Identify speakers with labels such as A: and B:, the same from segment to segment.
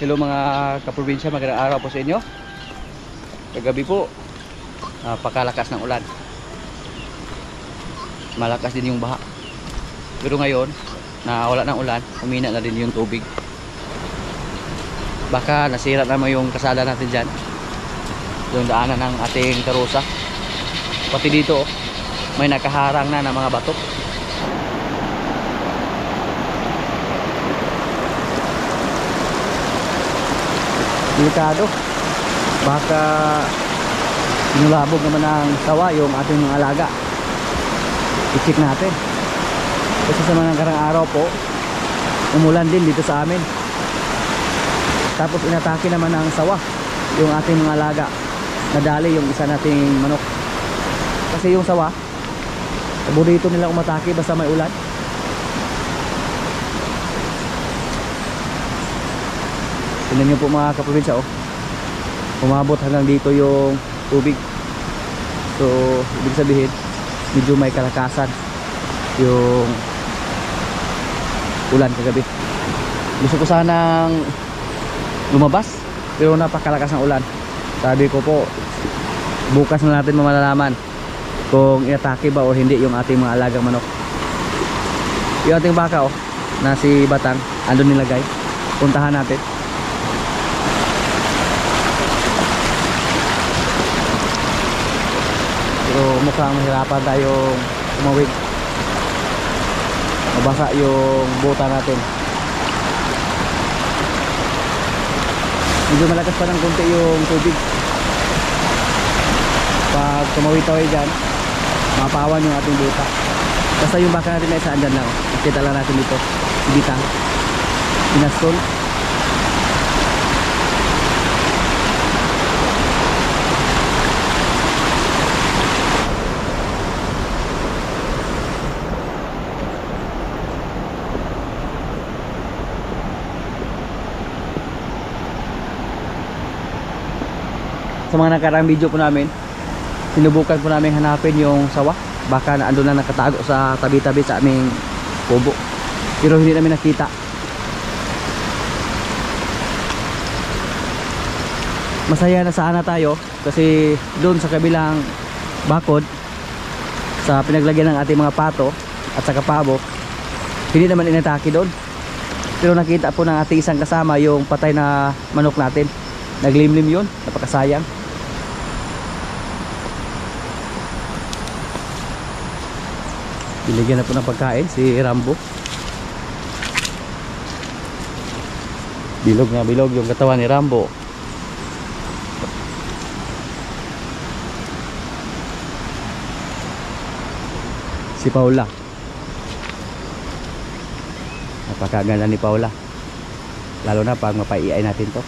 A: Hello mga kaprobinsya, magandang araw po sa inyo. Kagabi po, napakalakas ng ulan. Malakas din yung baha. Pero ngayon, na wala ng ulan, humina na din yung tubig. Baka nasira naman yung kasada natin dyan, yung daanan ng ating karusa. Pati dito, may nakaharang na ng mga bato. Delikado, baka sinulabog naman ng sawa yung ating mga alaga. I-check natin kasi sa mga karang araw po umulan din dito sa amin, tapos inatake naman ng sawa yung ating mga alaga. Nadali yung isa nating manok kasi yung sawa paborito nila umatake basta may ulan. Tingnan nyo po mga kaprobinsya, umabot hanggang dito yung tubig. So ibig sabihin medyo may kalakasan yung ulan kagabi. Gusto ko sanang lumabas pero napakalakas ng ulan. Sabi ko po, bukas na natin malalaman kung iatake ba o hindi yung ating mga alagang manok. Yung ating baka na si Batang andun nilagay, puntahan natin. Pero mukhang mahirapan tayong tumawid. Mabasa yung buta natin. Medyo malakas pa ng konti yung tubig. Pag tumawid-tawid dyan, mapawan yung ating buta. Basta yung baka natin ay saan dyan lang. Kita lang natin dito. Ibitang. Pinastol. Sa mga nakaraang video po namin, sinubukan po namin hanapin yung sawa. Baka na ando na nakatago sa tabi-tabi sa aming kubo. Pero hindi namin nakita. Masaya na sana tayo kasi doon sa kabilang bakod, sa pinaglagyan ng ating mga pato at saka pabo, hindi naman inatake doon. Pero nakita po ng ating isang kasama yung patay na manok natin. Naglimlim yun, napakasayang. Binigyan na po ng pagkain si Rambo. Bilog na bilog yung katawan ni Rambo. Si Paula, napakaganda ni Paula, lalo na pag mapaiay natin to.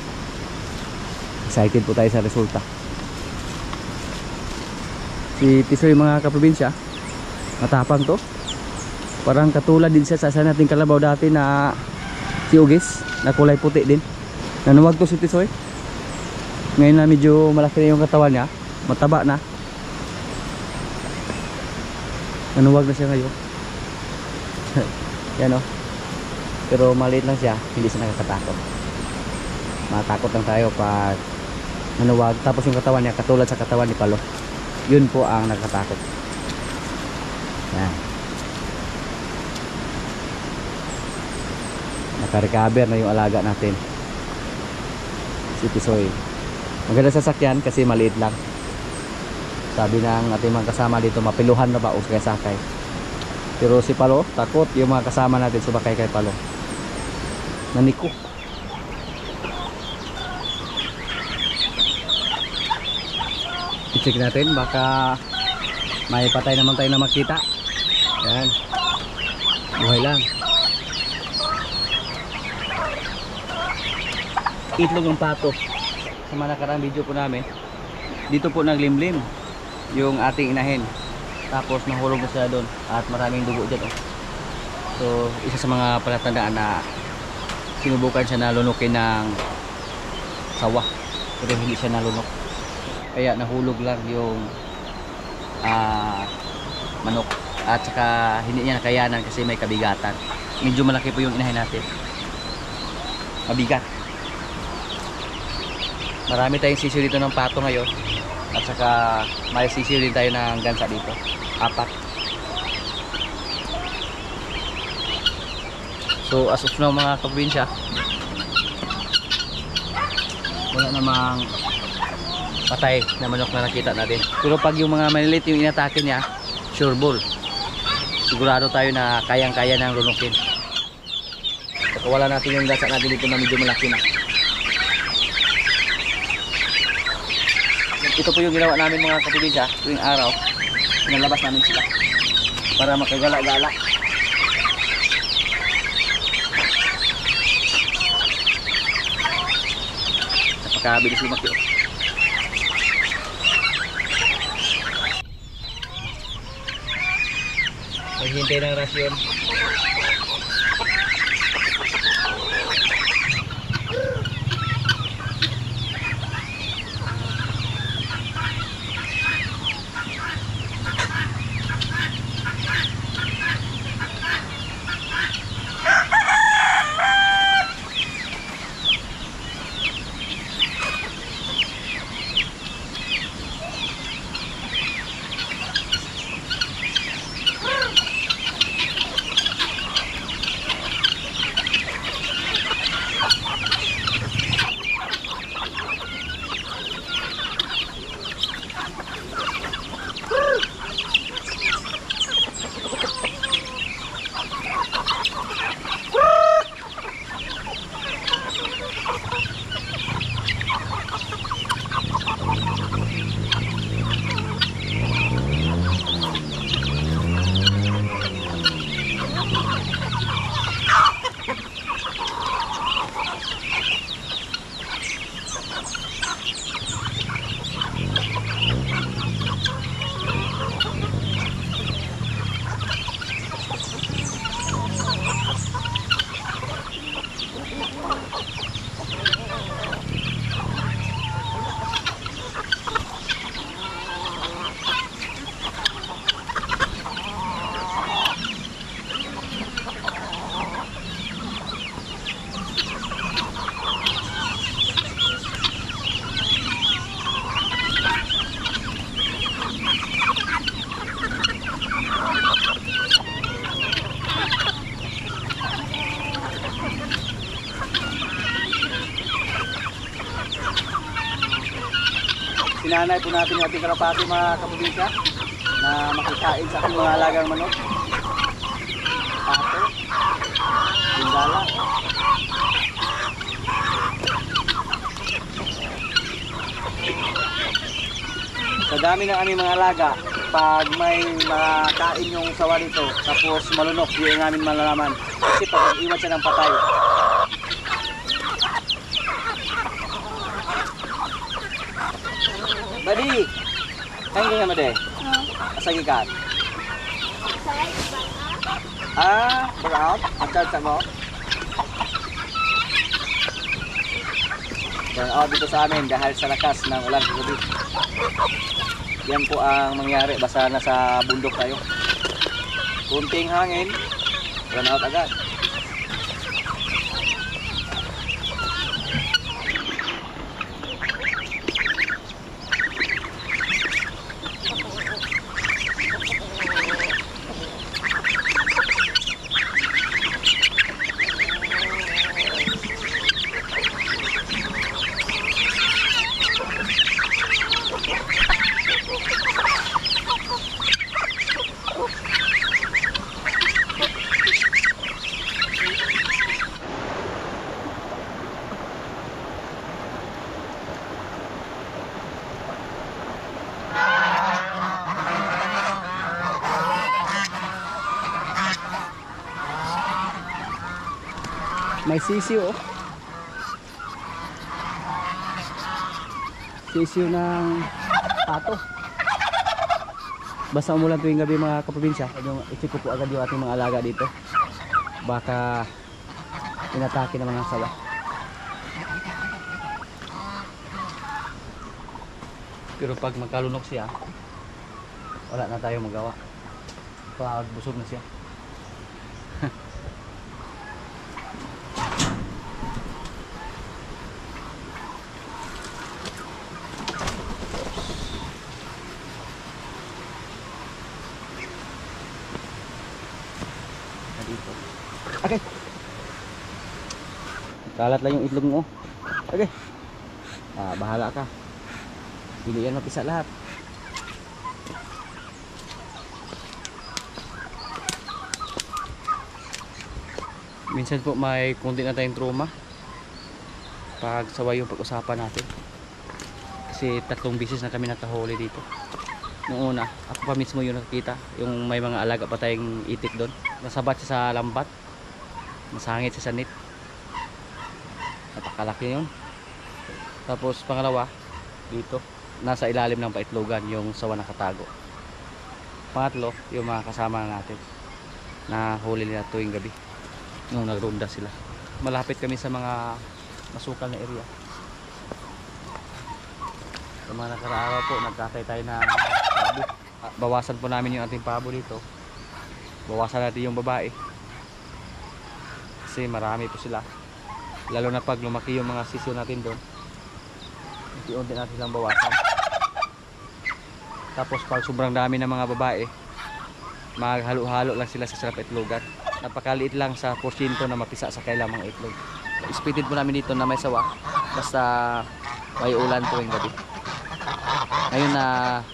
A: Excited po tayo sa resulta. Si Tisoy mga kaprobinsya, matapang to. Parang katulad din siya sa isa nating kalabaw dati na si Ugis, na kulay puti din. Nanuwag to si Tisoy. Ngayon na medyo malaki na yung katawan niya, mataba na. Nanuwag na siya ngayon. Yan pero maliit lang siya, hindi siya nakakatakot. Matakot lang tayo pag nanuwag, tapos yung katawan niya katulad sa katawan ni Palo. Yun po ang nakakatakot. Yan. Naka-recover na yung alaga natin, si Tisoy. Maganda sasakyan kasi maliit lang. Sabi ng ating mga kasama dito, mapiluhan na ba o sakay. Pero si Palo, takot yung mga kasama natin sumakay kay Palo. Naniko. I-check natin, baka may patay naman tayo na makita. Yan. Buhay lang. Itlog ng pato. Sa mga nakaraang video po namin, dito po naglimlim yung ating inahin. Tapos nahulog na siya doon at maraming dugo dyan. So isa sa mga palatandaan na sinubukan siya na lunukin ng sawa, pero hindi siya nalunok. Kaya nahulog lang yung manok. At saka hindi niya nakayanan kasi may kabigatan. Medyo malaki po yung inahin natin. Mabigat. Marami tayong sisiyo dito ng pato ngayon. At saka may sisiyo din tayo ng gansa dito. 4. So as of now mga kaprobinsya, wala namang patay na manok na nakita natin. Pero pag yung mga malilit yung inatake niya, sure ball. Sigurado tayo na kayang-kaya ng lunukin. Wala natin yung gansa natin dito na medyo malaki na. Ito po yung ginawa namin mga kaprobinsya tuwing araw. Pinalabas namin sila para makagala-gala. Napakabilis lumaki. Maghintay ng rasyon. Sinanay po natin yung ating kalapati mga kaprobinsya na makikain sa ating mga alagang manok. Pato, bindala. Sa dami ng aming mga alaga, pag may makakain yung sawa dito tapos malunok, yun namin malalaman. Kasi pag iwan siya ng patay. Badi, kain ka nga made? Asa gikan? Burnout? At sa mo? Burnout dito sa amin dahil sa lakas ng ulan gabi. Yan po ang mangyari basta nasa bundok tayo. Kunting hangin, burnout agad. May sisiw oh. Sisiw ng pato. Basta umulan tuwing gabi mga kaprobinsya, i-check ko po agad yung ating mga alaga dito. Baka inatake ng mga sawa. Pero pag magkalunok siya, wala na tayong magawa. Pag busog na siya. Kalat lang yung itlog mo. Okay. Bahala ka. Hindi yan mapisa lahat. Minsan po may konti na tayong trauma pag saway yung pag-usapan natin. Kasi 3 beses na kami nakahuli dito. Noong una, ako pa mismo yung nakita. Yung may mga alaga pa tayong itik doon. Nasabat siya sa lambat. Masangit siya sa net. Napakalaki yun. Tapos pangalawa, dito, nasa ilalim ng paitlogan yung sawa nakatago. Pangatlo, yung mga kasama natin na huli nila tuwing gabi nung nagronda sila. Malapit kami sa mga masukal na area. Sa mga nakaraaraw po, nagkatay tayo na pabo. Bawasan po namin yung ating pabo dito. Bawasan natin yung babae kasi marami po sila, lalo na pag lumaki yung mga sisyo natin doon. Unti-unti natin silang bawasan. Tapos pag sobrang dami ng mga babae, maghalo-halo lang sila sa sarap itlogan. Napakaliit lang sa porsyento na mapisa sa kailang mga itlog. Ispitid po namin dito na may sawa basta may ulan tuwing gabi. Ngayon na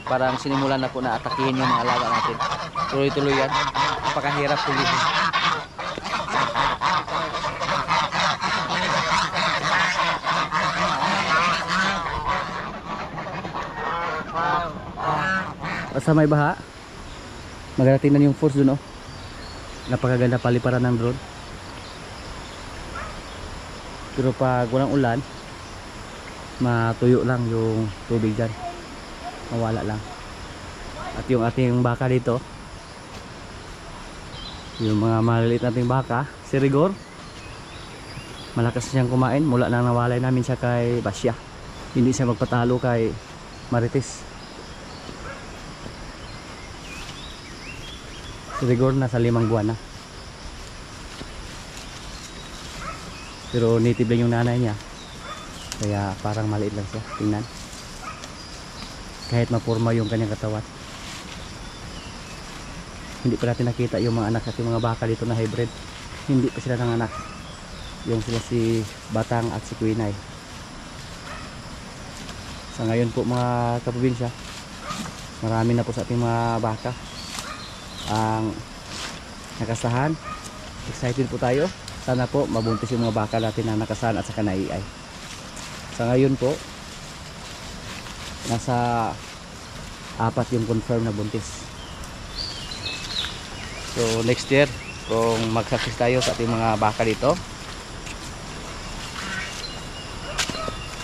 A: parang sinimulan na po na atakihin yung mga alaga natin. Tuloy-tuloy yan. Napakahirap tulitin. Sa may baha, maganda tingnan yung force dun, oh. Napakaganda paliparan ng drone. Pero pag walang ulan, matuyo lang yung tubig dyan, mawala lang. At yung ating baka dito, yung mga maliliit nating baka, si Rigor, malakas siyang kumain mula nang nawalay namin siya kay Basya. Hindi siya magpatalo kay Marites. Si Rigor nasa 5 buwan na. Pero native lang yung nanay niya, kaya parang maliit lang siya, tingnan. Kahit mapurma yung kanyang katawan. Hindi pa natin nakita yung mga anak at yung mga baka dito na hybrid. Hindi pa sila nanganak. Yung sila si Batang at si Quinay. Sa ngayon po mga kaprobinsya, marami na po sa ating mga baka ang nakasahan. Excited po tayo. Sana po mabuntis yung mga baka natin na nakasahan at saka naiay. Sa ngayon po, nasa 4 yung confirm na buntis. So next year, kung mag-success tayo sa ating mga baka dito,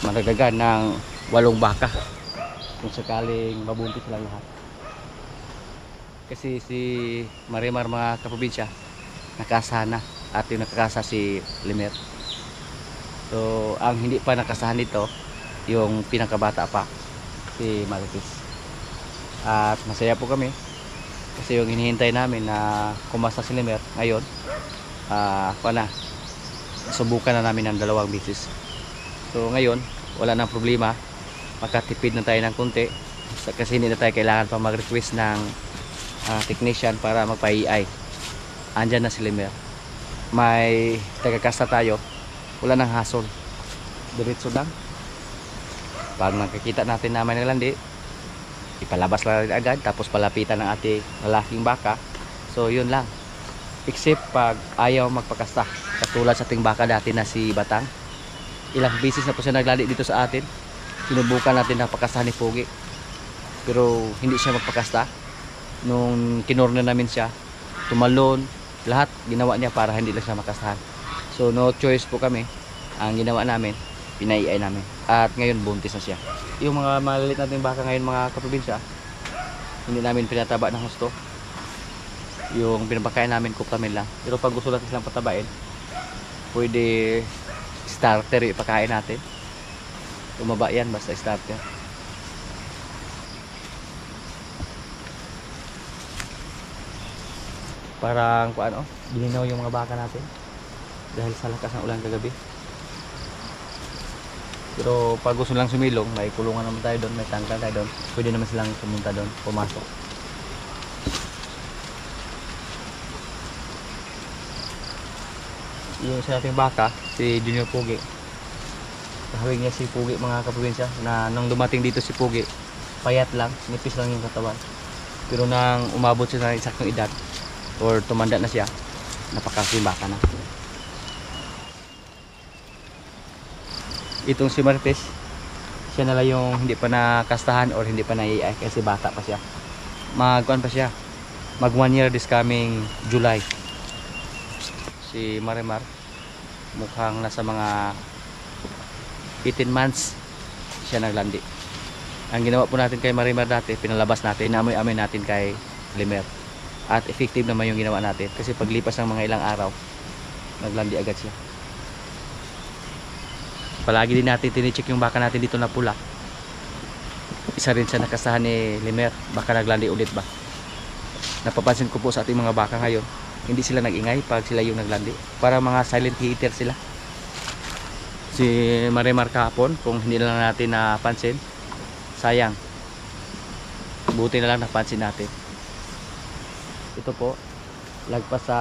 A: madagdagan ng 8 baka kung sakaling mabuntis lang lahat. Kasi si Marimar mga kaprobinsya, nakasahan na, at yung nakakasa si Limer. So ang hindi pa nakasahan dito, yung pinakabata pa, si Marites. At masaya po kami kasi yung hinihintay namin na kumasa si Limer ngayon, subukan na namin ng 2 beses. So ngayon wala nang problema, makatipid na tayo ng konti kasi hindi na tayo kailangan pa mag-request ng technician para magpa-EI. Andyan na si Limer, may tagakasta tayo, wala nang hassle, diretso lang. Pag nakikita natin na may nalandi, ipalabas lang agad, tapos palapitan ng ating lalaking baka. So yun lang, except pag ayaw magpakasta, katulad sa ating baka dati na si Batang. Ilang beses na po siya naglali dito sa atin, sinubukan natin na pakastahan ni Pogi, pero hindi siya magpakasta. Nung kinorner namin siya, tumalon, lahat ginawa niya para hindi lang siya makastahan. So no choice po kami, ang ginawa namin, pinaiay namin. At ngayon buntis na siya. Yung mga maliliit nating baka ngayon mga kaprobinsya, hindi namin pinataba ng gusto. Yung pinapakain namin Cuptamen lang. Pero pag gusto natin silang patabain, pwede starter yung ipakain natin. Tumaba yan basta starter. Parang ano, gininaw yung mga baka natin dahil sa lakas ng ulan kagabi. Pero pag gusto lang sumilong, may kulungan naman tayo doon, may tangkal tayo doon. Pwede naman silang pumunta doon, pumasok. Yung sa ating baka, Si Junior Pugi. Kahawig niya si Pugi mga kaprobinsya, na nung dumating dito si Pugi, payat lang, nipis lang yung katawan. Pero nang umabot siya ng isaktong edad or tumanda na siya, napakasimbaka na. Itong si Martes, siya na lang yung hindi pa nakastahan or hindi pa naiay kasi bata pa siya. Magkuan pa siya. Mag 1 year this coming July. Si Marimar mukhang nasa mga 18 months siya naglandi. Ang ginawa po natin kay Marimar dati, pinalabas natin, inamoy-amoy natin kay Limer. At effective naman yung ginawa natin kasi paglipas ng mga ilang araw, naglandi agad siya. Palagi din natin tinicheck yung baka natin dito na pula. Isa rin sa nakasahan ni Limer, baka naglandi ulit ba. Napapansin ko po sa ating mga baka ngayon, hindi sila nag-ingay pag sila yung naglandi. Para mga silent hitter sila. Si Marimar kahapon, kung hindi na lang natin napansin, sayang. Buti na lang napansin natin. Ito po, lagpas sa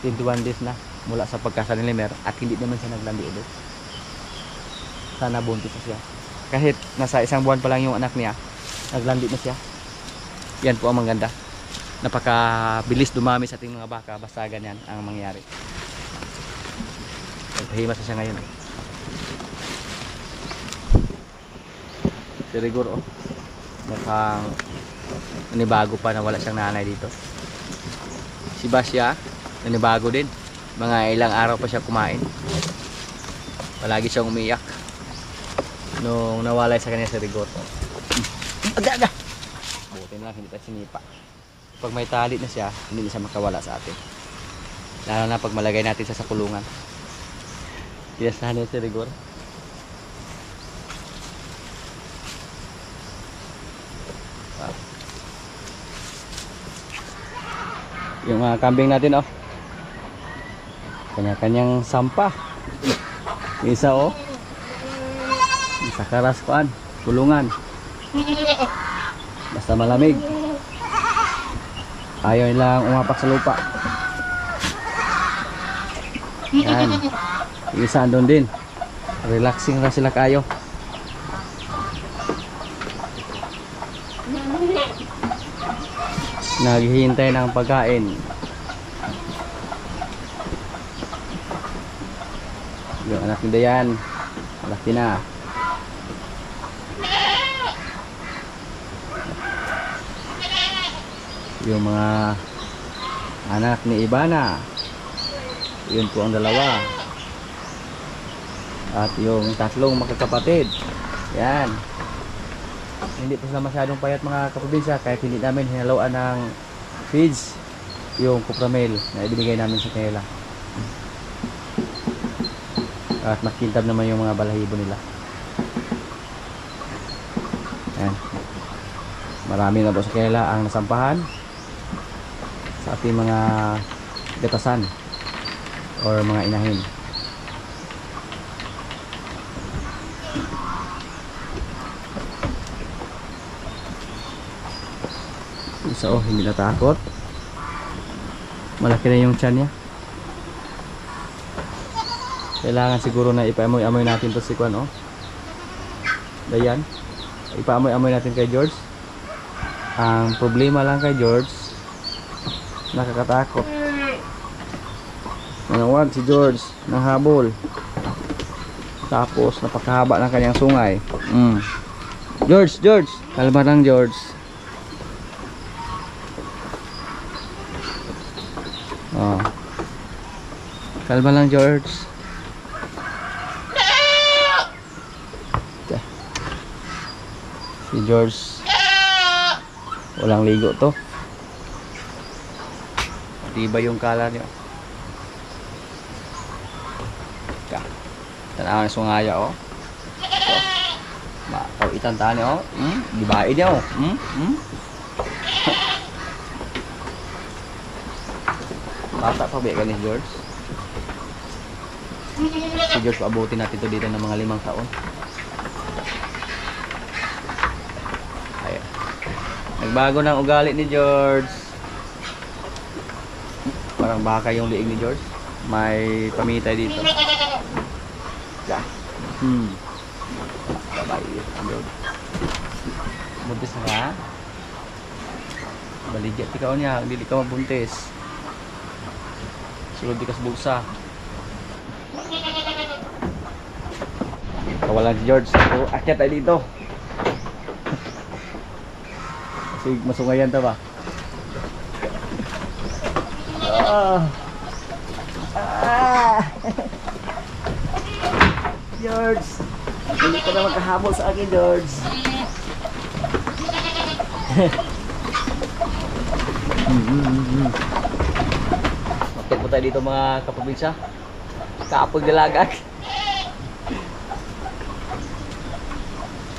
A: 21 days na mula sa pagkasa ni Limer at hindi naman siya naglandi ulit. Sana buntis na siya. Kahit nasa 1 buwan pa lang yung anak niya, naglandi na siya. Yan po ang maganda. Napakabilis dumami sa ating mga baka basta ganyan ang mangyari. Nagpahimas na siya ngayon. Si Rigor, oh, mukhang nanibago pa na wala siyang nanay dito. Si Basya, nanibago din. Mga ilang araw pa siya kumain. Palagi siyang umiyak nung nawalay sa kanya si Rigor. Aga! Buti na lang hindi tayo sinipa. Pag may tali na siya, hindi na siya makawala sa atin. Lalo na pag malagay natin siya sa kulungan. Tinasahan niya si Rigor. Wow. Yung mga kambing natin, oh, kanya-kanyang sampah. Isa, oh, isa karaspan, kulungan. Basta malamig. Ayaw nilang umapak sa lupa. Yan. Yung isa andun din. Relaxing na sila kayo. Naghihintay ng pagkain. Yung anak ni Dayan, malaki na. Yung mga anak ni Ibana, yun po ang dalawa. At yung tatlong magkakapatid, yan. Hindi po sila masyadong payat mga kaprobinsya, kahit hindi namin hinaloan ng feeds yung Cupramel na ibinigay namin sa kanila. At makintab naman yung mga balahibo nila. Yan. Marami na po sa kanila ang nasampahan sa ating mga gatasan or mga inahin. Isa, oh, hindi natakot. Malaki na yung tiyan niya. Kailangan siguro na ipaamoy-amoy natin to si Kwan, oh. Dayan. Ipaamoy-amoy natin kay George. Ang problema lang kay George, nakakatakot. Nanawag si George ng habol. Tapos napakahaba ng kanyang sungay. George, kalma lang George. Oh. Kalma lang George. Si George walang ligo to. Diba yung kala niyo? Tanaw na sungaya, oh. Makawitan tani, oh. Dibain niya, oh. Bata pa ba ni George? Si George, paabutin natin ito dito ng mga 5 taon. Ayan. Nagbago ng ugali ni George. Parang baka yung liig ni George. May pamitay dito. ka. Babae. Buntis na ka? Baligya ikaw niya, hindi ka mabuntis. Sulod di ka sa bulsa. Kawalan si George. So, akyat tayo dito. Kasi masungayan ta ba? George, hindi ka na magkahabol sa akin, George. Bakit po tayo dito mga kaprobinsya? Kaapog dalagat.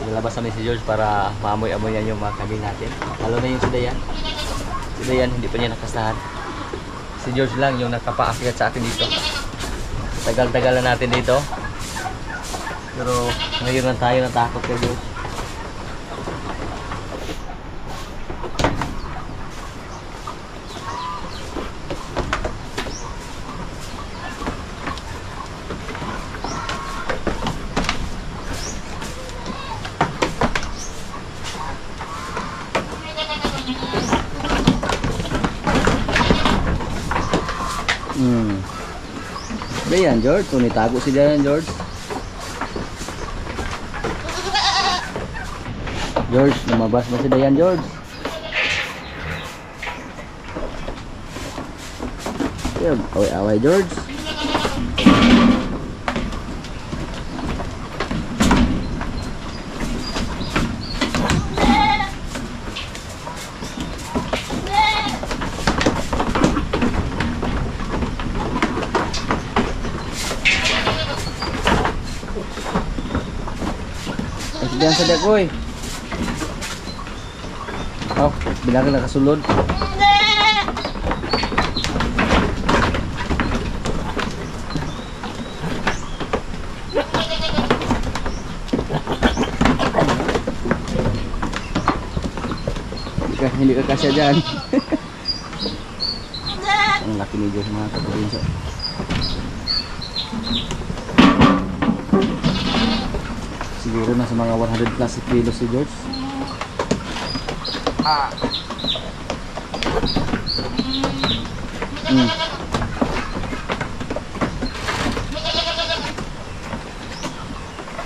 A: Lalabas namin si George para maamoy-amoyan yung mga kambing natin. Lalo na yung si Dayan. Si Dayan hindi pa niya nakasahan. Si George lang yung nakapaakyat sa atin dito. Tagal-tagal na natin dito. Pero ngayon lang tayo natakot kay George. Dayan, George. Tunitago si Dayan, George. George, lumabas na si Dayan, George. Away-away, George. Diyan sa dakoy. Oh, bilang na kasulod. Hindi ka kasya dyan. Ang laki ni Diyos mga kaprobinsya. Siguro nasa mga 100 plus kilos si George.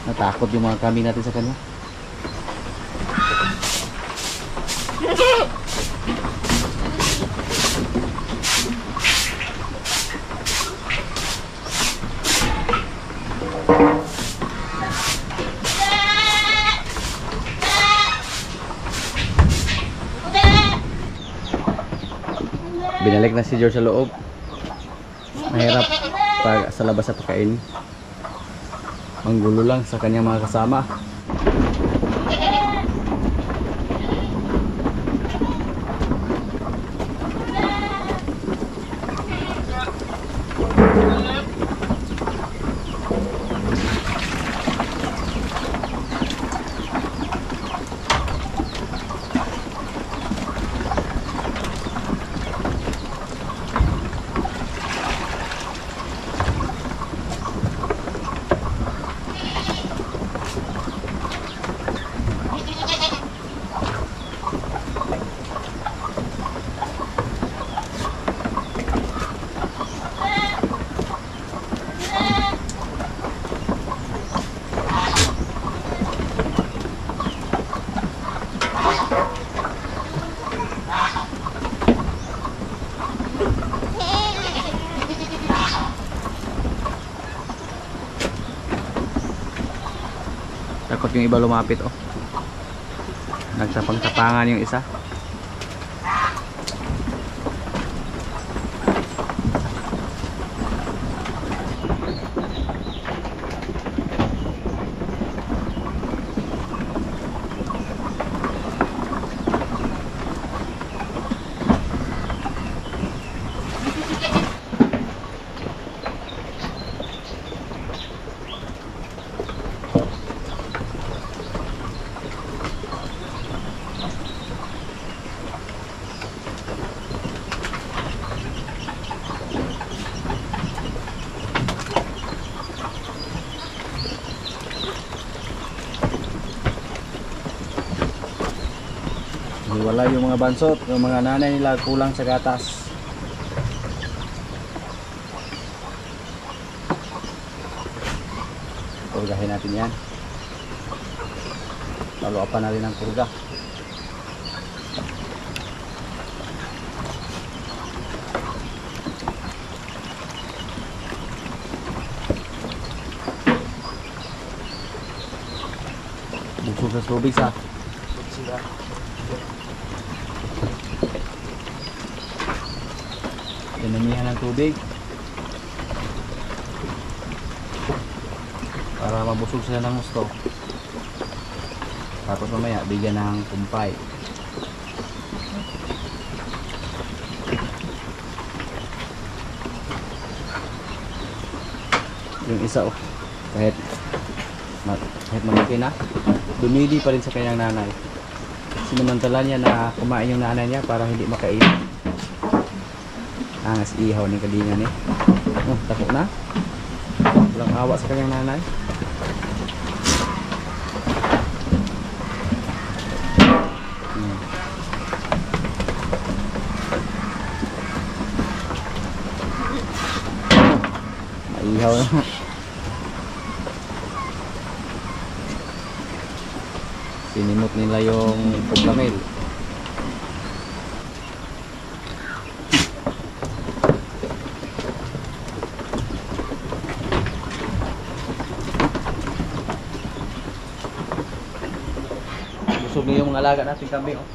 A: Natakot yung mga kambing natin sa kanya. Binalik na si George sa loob. Mahirap pag sa labas sa pagkain. Ang gulo lang sa kanyang mga kasama. Takot yung iba lumapit, oh. Nagsapang-sapangan yung isa. Wala yung mga bansot, yung mga nanay nila kulang sa gatas. Purgahin natin yan. Laluan pa natin ang purga. Busog sa tubig sa. Dinamihan ng tubig para mabusog sila ng gusto. Tapos mamaya bigyan ng kumpay. Yung isa kahit malaki na, dumidi pa rin sa kanyang nanay. Sinamantala niya na kumain yung nanay niya para hindi makain. Angas ihaw ni kalingan eh. Oh, tapos na. Walang awa sa kanyang nanay. Maihaw na. Sinimot nila yung paglamil. Busog niyo yung mga alaga natin kambing. Oh.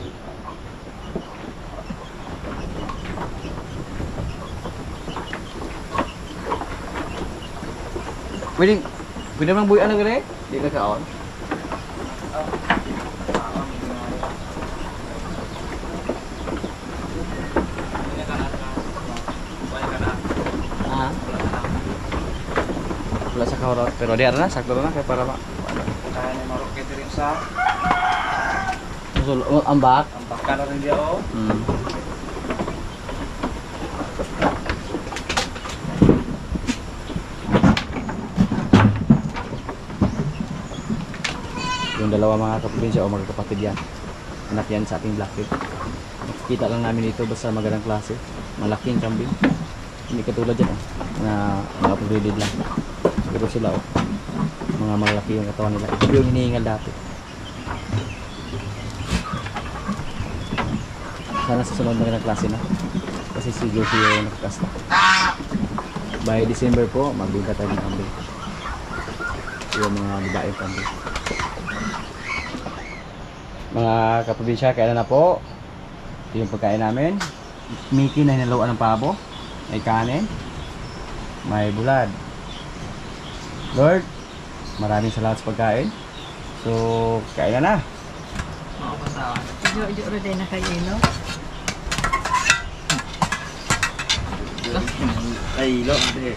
A: Pwede bang buyan na gani? Di ka kaon. Wala sa kahorot, pero di na, sakto na kaya para
B: Kaya ni marok kito rin sa
A: ambak.
B: ka na rin diya o.
A: Yung dalawa mga kaprobinsya o magkakapatid yan. Anak yan sa ating blackhead. Nakikita lang namin dito basta magandang klase. Malaking kambing. Hindi katulad dyan na mga pagrilid lang. Pero sila mga malaki yung katawan nila. Ito yung hinihingal dati. Sana sa sunod magandang klase na. Kasi si Josie yung nakakasta. By December po, magbinta tayo ng kambing. Yung mga babaeng kambing. Mga kaprobinsya, kailan na po? Ito yung pagkain namin. Mickey na hinaluan ng pabo. May kanin. May bulad. Lord, maraming salamat sa pagkain. So, kain na na.
C: Ijo rin na kayo, no?
B: Ay, ilo. Hindi.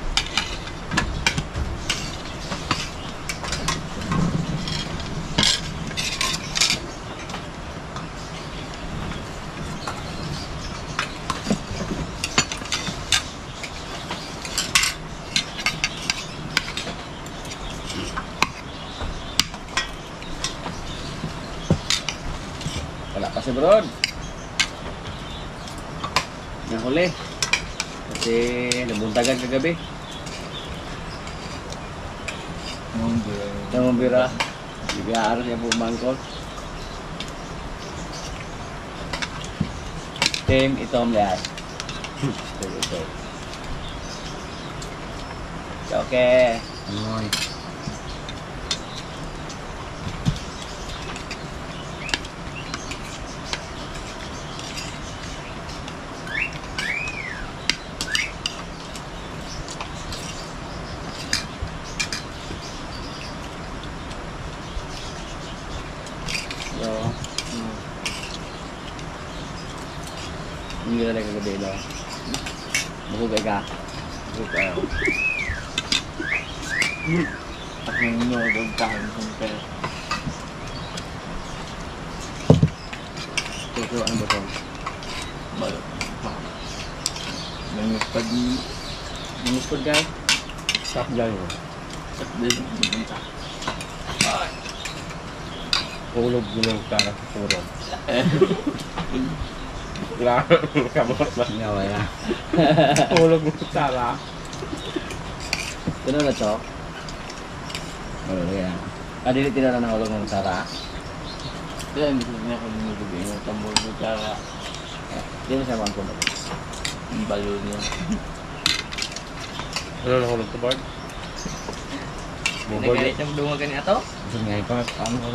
A: Wala pa si Brod. Nahuli. Kasi nabuntagan kagabi. Namambira. Bigla niya po mangkol. Tim, itom lihat. Oke. Anoy. Hindi na lang kagabi daw. Bukog ka.
B: Bukog kayo. At yung nunod tahan kong pera.
A: Ito ano ba ito?
B: Balot. Nangispad ni...
A: Nangispad guy? Stop guy mo.
B: At din, bumenta.
A: Ulog-ulog ka na sa puro.
C: Wala. Kamot ba?
A: Nga wala.
C: Tulog mo sara.
A: Tino na chok. Oo, yan. Dili tinala na ulog ng tara.
B: Kaya hindi ko niya kung nilugay yung tambol mo tsaka
A: Di mo siya mangkong.
B: ang balo niya.
C: Ano nahulog sa board? Bubol.
B: Nagalit yung dunga ganyan ato?
A: Gusto nga ito. Ano ko?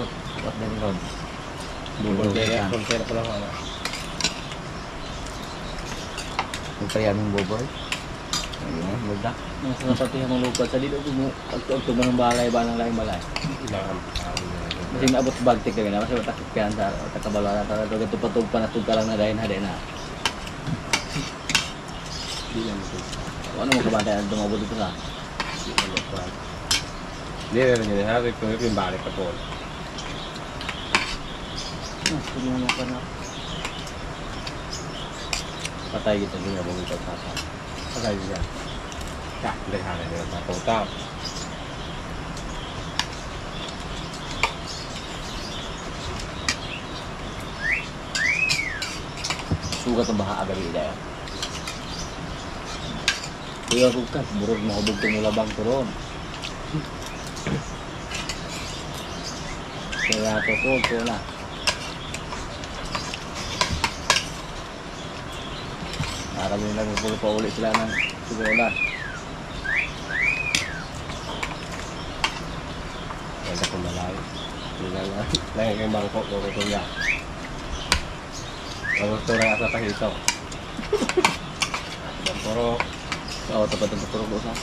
A: What the road?
C: Bubol.
A: Bubol ka.
C: Konsera ko lang ako.
A: Magpaya mong bubol. Ayun, magda. Nasa napatihan mong lupad sa dito mo. Pagtuog mo ng balay ba ng laing balay.
C: Ilangan.
A: Kasi maabot sa bagtik ka na. Kasi matakit ka sa takabala na talaga. Tupatog pa na ka lang na dahil na dahil na.
C: Hindi lang ito.
A: Ano mo kabantay na dumabot dito sa?
C: Hindi na rin yun. Harit ko yung balik pa po.
A: Tumulong ka na. Patay kita din nga bumitaw sa sa. Patay siya.
C: Kak, hindi harit nila. Matutap.
A: Sugat ang baha agad ila yan. Kuya bukas, burog mahubog itong mulabang turon. Kaya tukod ko na. Marami lang magpulo pa uli sila ng siguro.
C: Kaya kung malayo. Hindi na lang. Lagi kayong bangkok. Huwag ko ya. Gusto na sa tahito. Pero,
A: Oo, tapat ang tuturo ko sa.